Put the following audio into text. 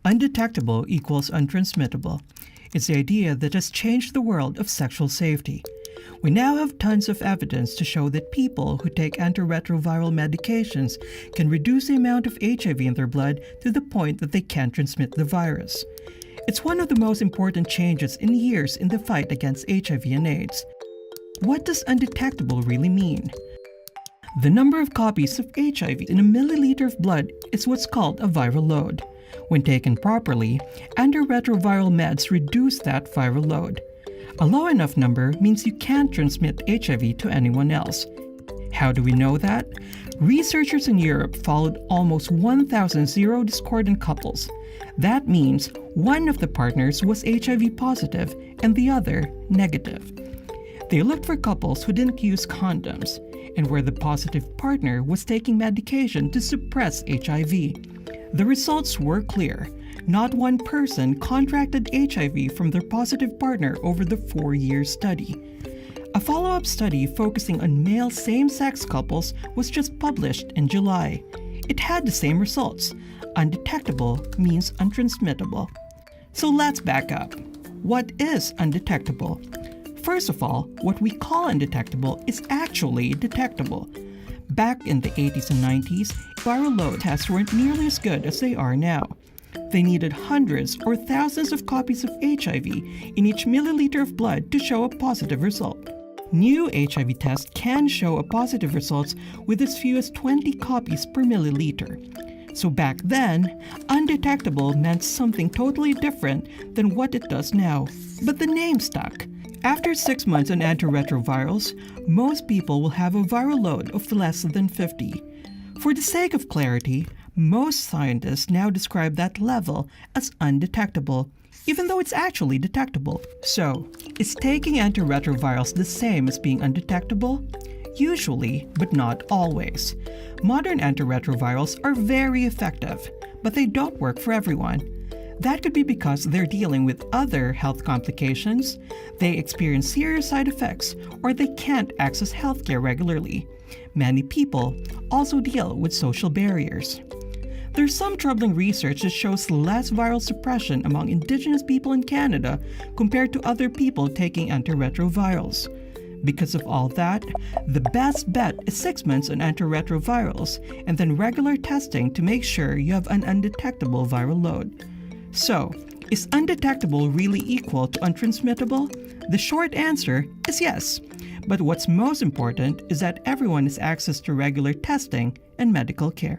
Undetectable equals untransmittable. It's the idea that has changed the world of sexual safety. We now have tons of evidence to show that people who take antiretroviral medications can reduce the amount of HIV in their blood to the point that they can't transmit the virus. It's one of the most important changes in years in the fight against HIV and AIDS. What does undetectable really mean? The number of copies of HIV in a milliliter of blood is what's called a viral load. When taken properly, antiretroviral meds reduce that viral load. A low enough number means you can't transmit HIV to anyone else. How do we know that? Researchers in Europe followed almost 1,000 zero-discordant couples. That means one of the partners was HIV positive and the other negative. They looked for couples who didn't use condoms and where the positive partner was taking medication to suppress HIV. The results were clear. Not one person contracted HIV from their positive partner over the 4-year study. A follow-up study focusing on male same-sex couples was just published in July. It had the same results. Undetectable means untransmittable. So let's back up. What is undetectable? First of all, what we call undetectable is actually detectable. Back in the 80s and 90s, viral load tests weren't nearly as good as they are now. They needed hundreds or thousands of copies of HIV in each milliliter of blood to show a positive result. New HIV tests can show a positive results with as few as 20 copies per milliliter. So back then, undetectable meant something totally different than what it does now. But the name stuck. After 6 months on antiretrovirals, most people will have a viral load of less than 50. For the sake of clarity, most scientists now describe that level as undetectable, even though it's actually detectable. So, is taking antiretrovirals the same as being undetectable? Usually, but not always. Modern antiretrovirals are very effective, but they don't work for everyone. That could be because they're dealing with other health complications, they experience serious side effects, or they can't access healthcare regularly. Many people also deal with social barriers. There's some troubling research that shows less viral suppression among Indigenous people in Canada compared to other people taking antiretrovirals. Because of all that, the best bet is 6 months on antiretrovirals and then regular testing to make sure you have an undetectable viral load. So, is undetectable really equal to untransmittable? The short answer is yes. But what's most important is that everyone has access to regular testing and medical care.